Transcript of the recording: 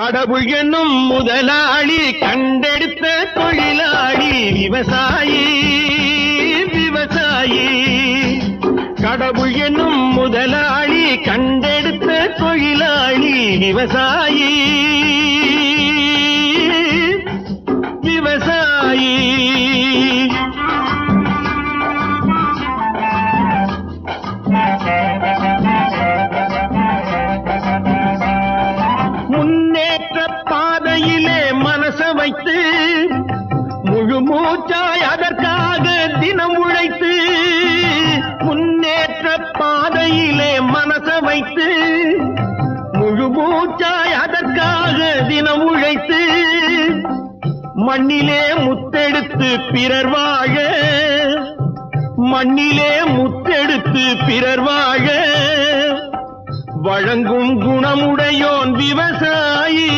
கடவுள் என்னும் முதலாளி கண்டெடுத்த தொழிலாளி விவசாயி விவசாயி. கடவுள் என்னும் முதலாளி கண்டெடுத்த தொழிலாளி விவசாயி விவசாயி. முன்னேற்ற பாதையிலே மனச வைத்து முழு மூச்சாய் அதற்காக தினம் உழைத்து, முன்னேற்ற பாதையிலே மனச வைத்து முழு மூச்சாய் அதற்காக தினம் உழைத்து, மண்ணிலே முத்தெடுத்து பிறர் வாழ, மண்ணிலே முத்தெடுத்து பிறர் வாழ வழங்கும் குணமுடையோன் விவசாயி.